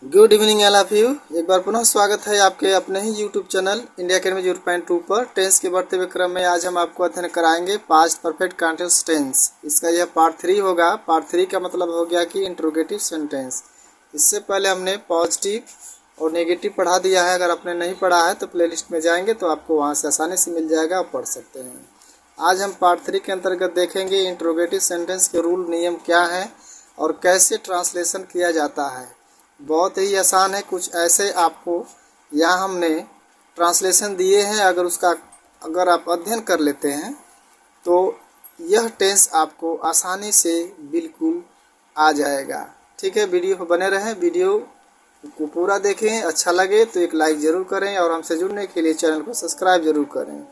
Good evening all of you. एक बार पुनः स्वागत है आपके अपने ही यूट्यूब चैनल इंडिया अकेडमी 0.2 पर। टेंस के बढ़ते हुए क्रम में आज हम आपको अध्ययन कराएंगे पास्ट परफेक्ट कंटीन्यूअस टेंस। इसका यह पार्ट 3 होगा। पार्ट 3 का मतलब हो गया कि इंट्रोगेटिव सेंटेंस। इससे पहले हमने पॉजिटिव और नेगेटिव पढ़ा दिया है। अगर आपने नहीं पढ़ा है तो प्लेलिस्ट में जाएंगे तो आपको वहाँ से आसानी से मिल जाएगा, आप पढ़ सकते हैं। आज हम पार्ट 3 के अंतर्गत देखेंगे इंट्रोगेटिव सेंटेंस के रूल नियम क्या है और कैसे ट्रांसलेशन किया जाता है। बहुत ही आसान है। कुछ ऐसे आपको यहाँ हमने ट्रांसलेशन दिए हैं, अगर आप अध्ययन कर लेते हैं तो यह टेंस आपको आसानी से बिल्कुल आ जाएगा। ठीक है, वीडियो पर बने रहें, वीडियो को पूरा देखें। अच्छा लगे तो एक लाइक ज़रूर करें और हमसे जुड़ने के लिए चैनल को सब्सक्राइब जरूर करें।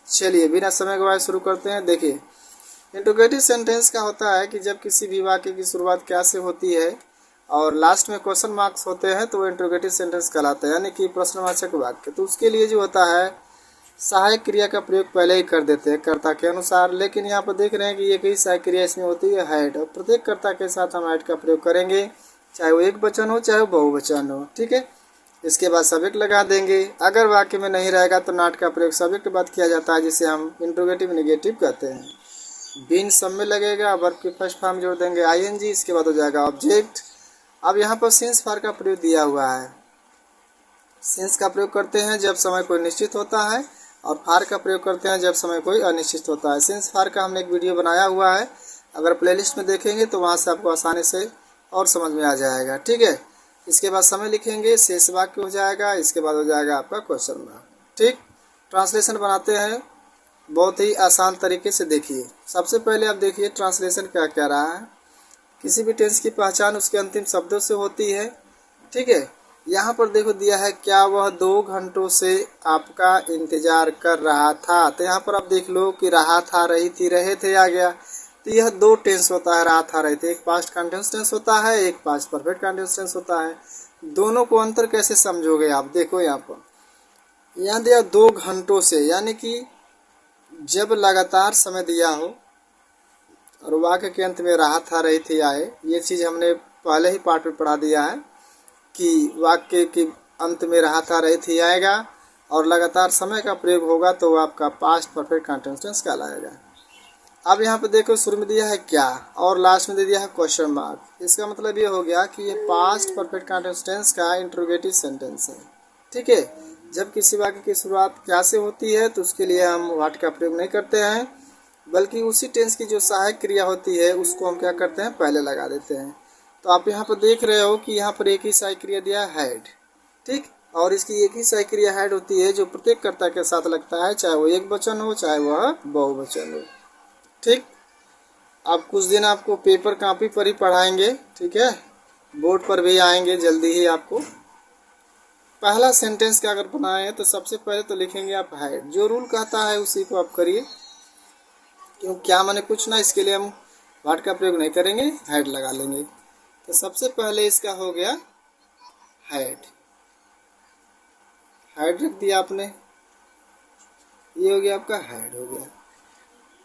चलिए बिना समय गवाए शुरू करते हैं। देखिए, इंट्रोगेटिव सेंटेंस का होता है कि जब किसी भी वाक्य की शुरुआत क्या से होती है और लास्ट में क्वेश्चन मार्क्स होते हैं तो वो इंट्रोगेटिव सेंटेंस कहलाता है, यानी कि प्रश्नवाचक वाक्य। तो उसके लिए जो होता है सहायक क्रिया का प्रयोग पहले ही कर देते हैं कर्ता के अनुसार। लेकिन यहाँ पर देख रहे हैं कि एक ही सहायक क्रिया इसमें होती है, हैड, और प्रत्येक कर्ता के साथ हम हैड का प्रयोग करेंगे, चाहे वो एक वचन हो चाहे वो बहुवचन हो। ठीक है, इसके बाद सब्जेक्ट लगा देंगे। अगर वाक्य में नहीं रहेगा तो नॉट का प्रयोग सब्जेक्ट के बाद किया जाता है, जिसे हम इंट्रोगेटिव नेगेटिव कहते हैं। बीन सब में लगेगा, वर्ब की फर्स्ट फॉर्म जोड़ देंगे आईएनजी, इसके बाद हो जाएगा ऑब्जेक्ट। अब यहाँ पर सिंस फार का प्रयोग दिया हुआ है। सिंस का प्रयोग करते हैं जब समय कोई निश्चित होता है और फार का प्रयोग करते हैं जब समय कोई अनिश्चित होता है। सिंस फार का हमने एक वीडियो बनाया हुआ है, अगर प्लेलिस्ट में देखेंगे तो वहाँ से आपको आसानी से और समझ में आ जाएगा। ठीक है, इसके बाद समय लिखेंगे, शेष वाक्य हो जाएगा, इसके बाद हो जाएगा आपका क्वेश्चन मार्क। ठीक, ट्रांसलेशन बनाते हैं बहुत ही आसान तरीके से। देखिए, सबसे पहले आप देखिए ट्रांसलेशन क्या कह रहा है। किसी भी टेंस की पहचान उसके अंतिम शब्दों से होती है। ठीक है, यहाँ पर देखो दिया है, क्या वह 2 घंटों से आपका इंतजार कर रहा था। तो यहाँ पर आप देख लो कि रहा था, रही थी, रहे थे आ गया। तो यह 2 टेंस होता है, रहा था, रहे थे। एक पास्ट कंटीन्यूअस टेंस होता है, एक पास्ट परफेक्ट कंटीन्यूअस टेंस होता है। दोनों को अंतर कैसे समझोगे आप, देखो यहाँ पर यहाँ दिया 2 घंटों से, यानी कि जब लगातार समय दिया हो और वाक्य के अंत में रहा था, रही थी, आए। ये चीज़ हमने पहले ही पार्ट में पढ़ा दिया है कि वाक्य के अंत में रहा था, रही थी आएगा और लगातार समय का प्रयोग होगा तो आपका पास्ट परफेक्ट कंटीन्यूअस टेंस कहलाएगा। अब यहाँ पे देखो, शुरू में दिया है क्या और लास्ट में दे दिया है क्वेश्चन मार्क। इसका मतलब ये हो गया कि ये पास्ट परफेक्ट कंटीन्यूअस टेंस का इंट्रोगेटिव सेंटेंस है। ठीक है, जब किसी वाक्य की शुरुआत क्या से होती है तो उसके लिए हम व्हाट का प्रयोग नहीं करते हैं, बल्कि उसी टेंस की जो सहायक क्रिया होती है उसको हम क्या करते हैं, पहले लगा देते हैं। तो आप यहाँ पर देख रहे हो कि यहाँ पर एक ही सहायक क्रिया दिया है, हैड। ठीक, और इसकी एक ही सहायक क्रिया हैड होती है जो प्रत्येक कर्ता के साथ लगता है, चाहे वो एक वचन हो चाहे वह बहुवचन हो। ठीक, अब कुछ दिन आपको पेपर कॉपी पर ही पढ़ाएंगे। ठीक है, बोर्ड पर भी आएंगे जल्दी ही आपको। पहला सेंटेंस का अगर बनाए तो सबसे पहले तो लिखेंगे आप हैड। जो रूल कहता है उसी को आप करिए, क्यों क्या मैंने कुछ ना, इसके लिए हम व्हाट का प्रयोग नहीं करेंगे, हैड लगा लेंगे। तो सबसे पहले इसका हो गया हैड, हैड रख दिया आपने, ये हो गया आपका हैड हो गया।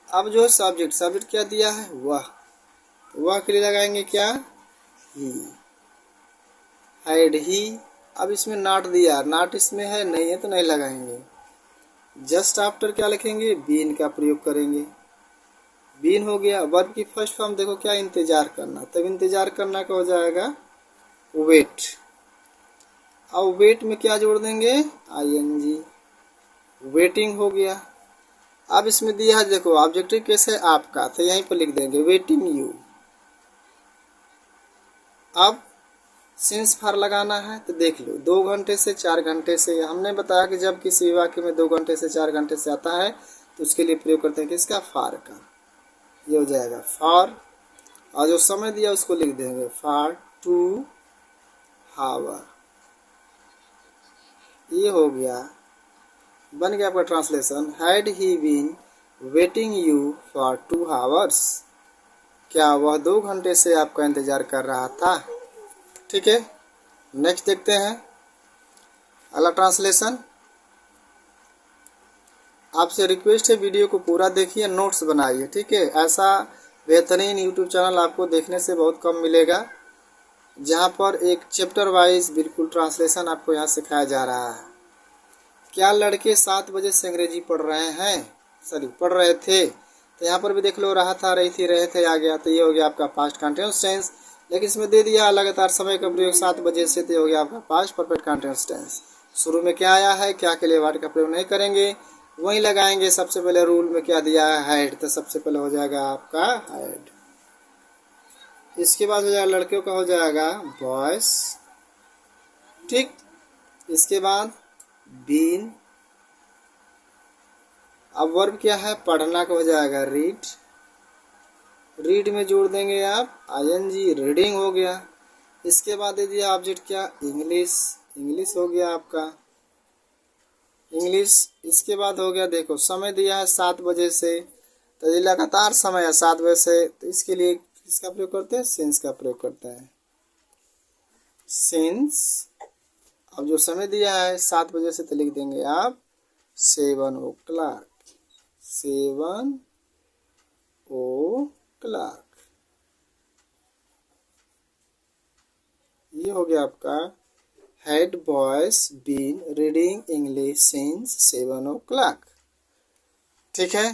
अब जो सब्जेक्ट, सब्जेक्ट क्या दिया है, वह, वह के लिए लगाएंगे क्या, ही, हैड ही। अब इसमें नॉट दिया, नॉट इसमें है नहीं है तो नहीं लगाएंगे। जस्ट आफ्टर क्या लिखेंगे, बीन का प्रयोग करेंगे, बीन हो गया। वर्ब की फर्स्ट फॉर्म देखो क्या, इंतजार करना, तब इंतजार करना का हो जाएगा वेट। अब वेट में क्या जोड़ देंगे, आईएनजी, वेटिंग हो गया। अब इसमें दिया है देखो ऑब्जेक्टिव केस है आपका, तो यहीं पर लिख देंगे वेटिंग यू। अब सिंस फार लगाना है तो देख लो 2 घंटे से 4 घंटे से। हमने बताया कि जब किसी वाक्य में 2 घंटे से 4 घंटे से आता है तो उसके लिए प्रयोग करते हैं किसका, फार का। ये हो जाएगा फार, और जो समय दिया उसको लिख देंगे फार 2 हावर। ये हो गया, बन गया आपका translation, had he been waiting you for 2 hours. क्या वह 2 घंटे से आपका इंतजार कर रहा था। ठीक है, नेक्स्ट देखते हैं अगला ट्रांसलेशन। आपसे रिक्वेस्ट है वीडियो को पूरा देखिए, नोट्स बनाइए। ठीक है, ऐसा बेहतरीन यूट्यूब चैनल आपको देखने से बहुत कम मिलेगा। जहाँ पर एक चैप्टर वाइज बिल्कुल ट्रांसलेशन आपको यहाँ सिखाया जा रहा है। क्या लड़के 7 बजे से अंग्रेजी पढ़ रहे हैं, सॉरी पढ़ रहे थे, तो यहाँ पर भी देख लो रहा था, रही थी, रहे थे आ गया, तो ये हो गया आपका पास्ट कंटिन्यूअस टेंस। लेकिन इसमें दे दिया लगातार समय का प्रयोग 7 बजे से, तो ये हो गया आपका पास्ट परफेक्ट कंटिन्यूअस टेंस। शुरू में क्या आया है, क्या के लिए वर्ड का प्रयोग नहीं करेंगे, वही लगाएंगे। सबसे पहले रूल में क्या दिया है, हैड, तो सबसे पहले हो जाएगा आपका हैड। इसके बाद हो जाएगा लड़कियों का, हो जाएगा बॉयज, ठीक। इसके बाद बीन। अब वर्ब क्या है, पढ़ना का हो जाएगा रीड। रीड में जोड़ देंगे आप आईएनजी, रीडिंग हो गया। इसके बाद दे दिया ऑब्जेक्ट क्या, इंग्लिश, इंग्लिश हो गया आपका इंग्लिश। इसके बाद हो गया, देखो समय दिया है 7 बजे से, तो ये लगातार समय है 7 बजे से, तो इसके लिए किसका प्रयोग करते हैं, सिंस का प्रयोग करते हैं, सिंस। अब जो समय दिया है 7 बजे से, तो लिख देंगे आप 7 o'clock, 7 o'clock। ये हो गया आपका had boys been reading English since 7 o'clock, ठीक है।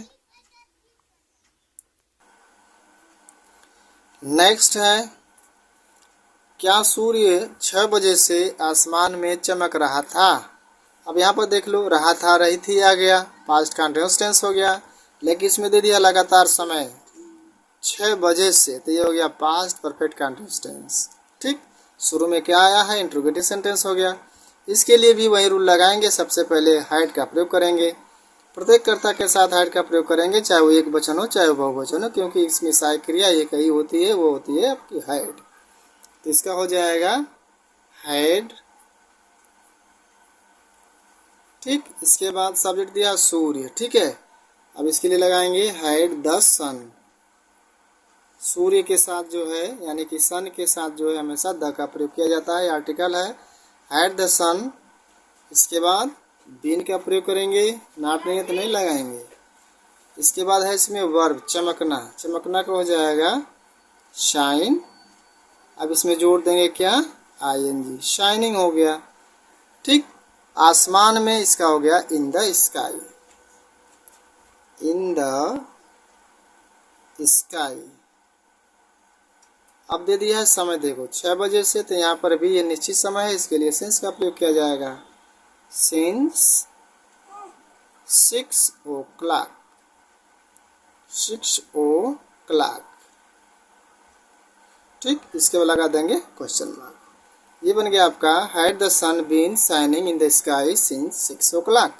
नेक्स्ट है, क्या सूर्य 6 बजे से आसमान में चमक रहा था। अब यहाँ पर देख लो, रहा था, रही थी आ गया, पास्ट कंटिन्यूअस टेंस हो गया। लेकिन इसमें दे दिया लगातार समय 6 बजे से, तो ये हो गया पास्ट परफेक्ट कंटिन्यूअस टेंस, ठीक। शुरू में क्या आया है, इंट्रोगेटिव सेंटेंस हो गया। इसके लिए भी वही रूल लगाएंगे, सबसे पहले हैड का प्रयोग करेंगे। प्रत्येक कर्ता के साथ हैड का प्रयोग करेंगे, चाहे वो एक वचन हो चाहे वो बहुवचन हो, क्योंकि इसमें सहायक क्रिया एक ही होती है, वो होती है आपकी हैड। तो इसका हो जाएगा हैड, ठीक। इसके बाद सब्जेक्ट दिया सूर्य, ठीक है। अब इसके लिए लगाएंगे हैड द सन। सूर्य के साथ जो है, यानी कि सन के साथ जो है, हमेशा द का प्रयोग किया जाता है, आर्टिकल है हैड द सन। इसके बाद बीन का प्रयोग करेंगे, नॉट नहीं है तो नहीं लगाएंगे। इसके बाद है इसमें वर्ब चमकना, चमकना का हो जाएगा शाइन। अब इसमें जोड़ देंगे क्या, आईएनजी, शाइनिंग हो गया, ठीक। आसमान में इसका हो गया इन the sky, in the sky. अब दे दिया है समय, देखो 6 बजे से, तो यहाँ पर भी ये निश्चित समय है, इसके लिए सिंस का प्रयोग किया जाएगा, सिंस 6 o'clock, 6 o'clock, ठीक। इसके बाद लगा देंगे क्वेश्चन मार्क। ये बन गया आपका had the sun been shining in the sky since 6 o'clock,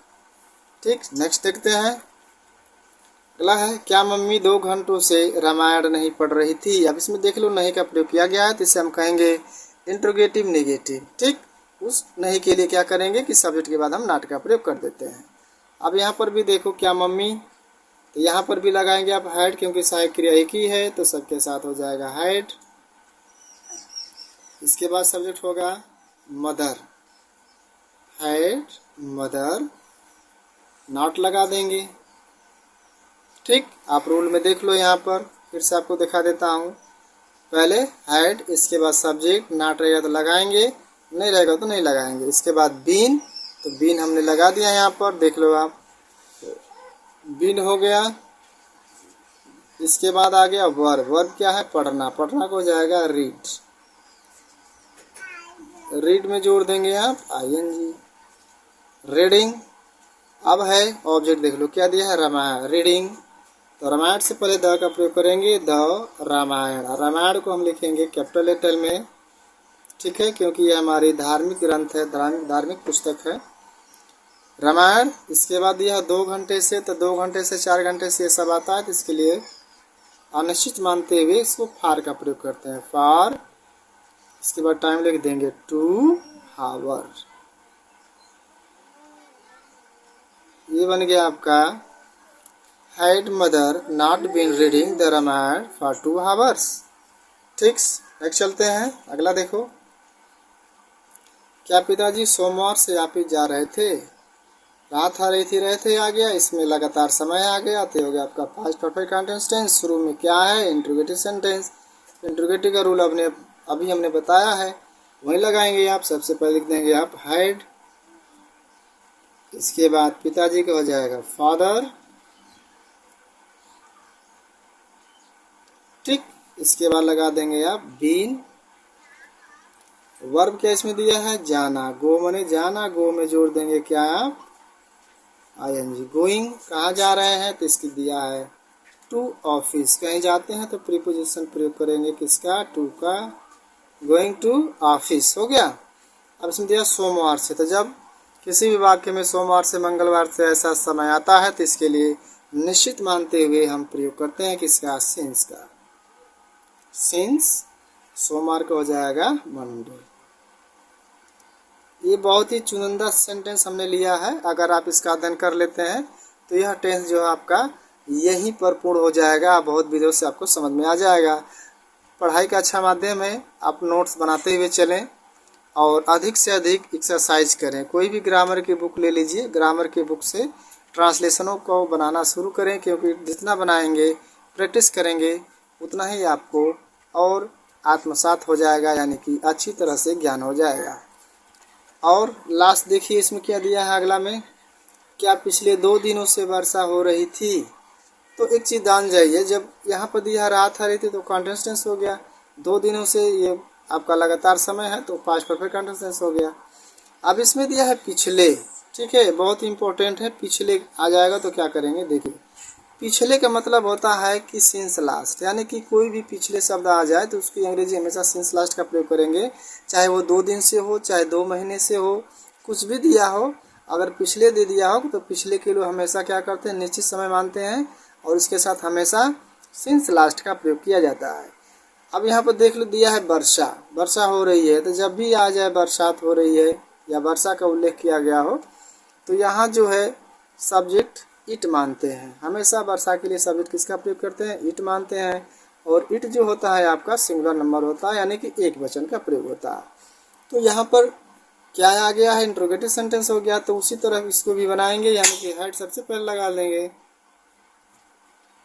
ठीक। नेक्स्ट देखते हैं, अगला है, क्या मम्मी 2 घंटों से रामायण नहीं पढ़ रही थी। अब इसमें देख लो नहीं का प्रयोग किया गया है, तो इसे हम कहेंगे इंट्रोगेटिव नेगेटिव, ठीक। उस नहीं के लिए क्या करेंगे कि सब्जेक्ट के बाद हम नॉट का प्रयोग कर देते हैं। अब यहाँ पर भी देखो क्या मम्मी, तो यहाँ पर भी लगाएंगे आप हैड, क्योंकि सहायक क्रिया एक ही है, तो सबके साथ हो जाएगा हैड। इसके बाद सब्जेक्ट होगा मदर, हैड मदर, नॉट लगा देंगे, ठीक। आप रूल में देख लो, यहाँ पर फिर से आपको दिखा देता हूँ। पहले हैड, इसके बाद सब्जेक्ट, नॉट रहेगा तो लगाएंगे, नहीं रहेगा तो नहीं लगाएंगे। इसके बाद बीन, तो बीन हमने लगा दिया यहाँ पर, देख लो आप, बीन हो गया। इसके बाद आ गया वर्ब, वर्ब क्या है, पढ़ना, पढ़ना को हो जाएगा रीड, रीड में जोड़ देंगे आप आईएनजी, रीडिंग। अब है ऑब्जेक्ट, देख लो क्या दिया है, रामायण, रीडिंग, तो रामायण से पहले द का प्रयोग करेंगे, द रामायण। रामायण को हम लिखेंगे कैपिटल लेटर में, ठीक है, क्योंकि यह हमारी धार्मिक ग्रंथ है, धार्मिक पुस्तक है रामायण। इसके बाद दिया 2 घंटे से, तो 2 घंटे से 4 घंटे से ये सब आता है, तो इसके लिए अनिश्चित मानते हुए इसको फार का प्रयोग करते हैं, फार। इसके बाद टाइम लिख देंगे 2 आवर। ये बन गया आपका had mother not been reading the Ramayan for 2 hours, ठीक। नेक्स्ट चलते हैं, अगला देखो, क्या पिताजी सोमवार से ऑफिस जा रहे थे। रात आ रही थी, रहे थे आ गया, इसमें लगातार समय आ गया, तो हो गया आपका पास्ट परफेक्ट कंटिन्यूअस टेंस। शुरू में क्या है, इंट्रोगेटिव सेंटेंस। इंट्रोगेटिव का रूल अपने अभी हमने बताया है वहीं लगाएंगे आप। सबसे पहले लिख देंगे आप हैड, इसके बाद पिताजी का हो जाएगा फादर, ठीक। इसके बाद लगा देंगे आप बीन। वर्ब क्या इसमें दिया है, जाना, गो मने जाना, गो में जोड़ देंगे क्या आप, आईएनजी। गोइंग, कहाँ जा रहे हैं, तो इसकी दिया है टू ऑफिस, कहीं जाते हैं तो प्रीपोजिशन प्रयोग करेंगे किसका, टू का, गोइंग टू ऑफिस, हो गया। अब इसमें दिया सोमवार से, तो जब किसी भी वाक्य में सोमवार से मंगलवार से ऐसा समय आता है तो इसके लिए निश्चित मानते हुए हम प्रयोग करते हैं किसका, सिंस का। सिंस सोमवार का हो जाएगा मंडे। ये बहुत ही चुनिंदा सेंटेंस हमने लिया है, अगर आप इसका अध्ययन कर लेते हैं तो यह टेंस जो है आपका यहीं पर पूर्ण हो जाएगा, बहुत विधियों से आपको समझ में आ जाएगा। पढ़ाई का अच्छा माध्यम है, आप नोट्स बनाते हुए चलें और अधिक से अधिक एक्सरसाइज करें। कोई भी ग्रामर की बुक ले लीजिए, ग्रामर की बुक से ट्रांसलेशनों को बनाना शुरू करें, क्योंकि जितना बनाएंगे, प्रैक्टिस करेंगे, उतना ही आपको और आत्मसात हो जाएगा, यानी कि अच्छी तरह से ज्ञान हो जाएगा। और लास्ट देखिए इसमें क्या दिया है अगला में, क्या पिछले 2 दिनों से वर्षा हो रही थी। तो एक चीज़ जान जाइए, जब यहाँ पर दिया रात आ रही थी तो कंटीन्यूअस टेंस हो गया, 2 दिनों से ये आपका लगातार समय है तो पास्ट परफेक्ट कंटीन्यूअस टेंस हो गया। अब इसमें दिया है पिछले, ठीक है, बहुत इंपॉर्टेंट है, पिछले आ जाएगा तो क्या करेंगे, देखिए पिछले का मतलब होता है कि सिंस लास्ट, यानी कि कोई भी पिछले शब्द आ जाए तो उसकी अंग्रेजी हमेशा सिंस लास्ट का प्रयोग करेंगे, चाहे वो 2 दिन से हो, चाहे 2 महीने से हो, कुछ भी दिया हो, अगर पिछले दे दिया हो तो पिछले के लिए हमेशा क्या करते हैं, निश्चित समय मानते हैं और इसके साथ हमेशा सिंस लास्ट का प्रयोग किया जाता है। अब यहाँ पर देख लो दिया है वर्षा, वर्षा हो रही है, तो जब भी आ जाए बरसात हो रही है या वर्षा का उल्लेख किया गया हो तो यहाँ जो है सब्जेक्ट इट मानते हैं, हमेशा वर्षा के लिए सब्जेक्ट किसका प्रयोग करते हैं, इट मानते हैं। और इट जो होता है आपका सिंगुलर नंबर होता है, यानी कि एक वचन का प्रयोग होता है। तो यहाँ पर क्या आ गया है, इंट्रोगेटिव सेंटेंस हो गया, तो उसी तरह इसको भी बनाएंगे, यानी कि हैड सबसे पहले लगा लेंगे,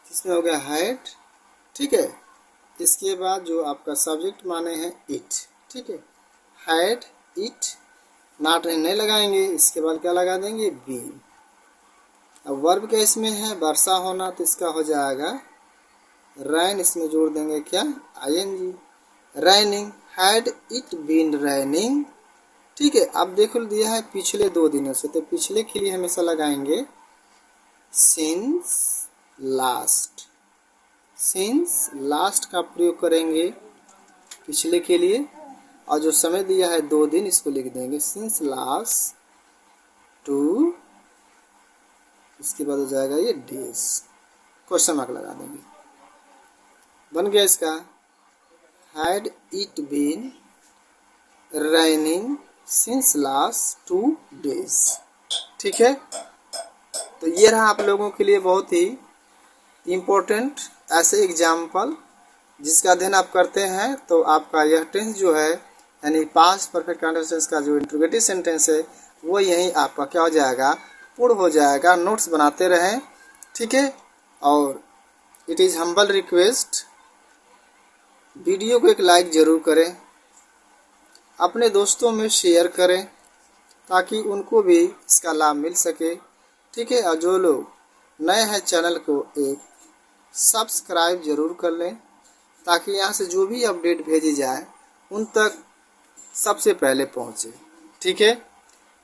इसमें हो गया हैड, ठीक है। इसके बाद जो आपका सब्जेक्ट माने हैं इट, ठीक है, हैड इट, नॉट नहीं लगाएंगे, इसके बाद क्या लगा देंगे, बीन। अब वर्ब क्या इसमें है, वर्षा होना, तो इसका हो जाएगा रैन, इसमें जोड़ देंगे क्या, ING, raining, had it been raining, ठीक है। अब देखो दिया है पिछले 2 दिनों से, तो पिछले के लिए हमेशा लगाएंगे सिंस लास्ट, सिंस लास्ट का प्रयोग करेंगे पिछले के लिए, और जो समय दिया है 2 दिन, इसको लिख देंगे सिंस लास्ट टू, इसके बाद हो जाएगा ये डेज, क्वेश्चन मार्क लगा देंगे, बन गया इसका had it been raining since last 2 days, ठीक है। तो ये रहा आप लोगों के लिए बहुत ही इम्पोर्टेंट ऐसे एग्जाम्पल, जिसका अध्ययन आप करते हैं तो आपका यह टेंस जो है, यानी पास्ट परफेक्ट कंटीन्यूअस टेंस का जो इंट्रोगेटिव सेंटेंस है वो यही आपका क्या हो जाएगा, पूर्ण हो जाएगा। नोट्स बनाते रहें, ठीक है। और it is humble request, video को एक लाइक ज़रूर करें, अपने दोस्तों में शेयर करें ताकि उनको भी इसका लाभ मिल सके, ठीक है। और जो लोग नए हैं चैनल को एक सब्सक्राइब ज़रूर कर लें, ताकि यहाँ से जो भी अपडेट भेजी जाए उन तक सबसे पहले पहुँचे, ठीक है।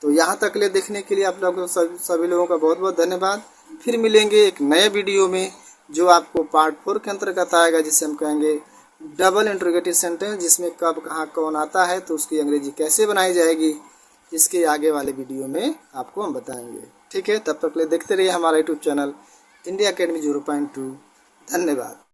तो यहाँ तक ले देखने के लिए आप लोगों को सभी लोगों का बहुत बहुत धन्यवाद। फिर मिलेंगे एक नए वीडियो में जो आपको पार्ट 4 के अंतर्गत आएगा, जिसे हम कहेंगे डबल इंट्रोगेटिव सेंटेंस, जिसमें कब कहाँ कौन आता है तो उसकी अंग्रेजी कैसे बनाई जाएगी, इसके आगे वाले वीडियो में आपको हम बताएंगे, ठीक है। तब तक ले देखते रहिए हमारा यूट्यूब चैनल इंडिया अकेडमी 0.2। धन्यवाद।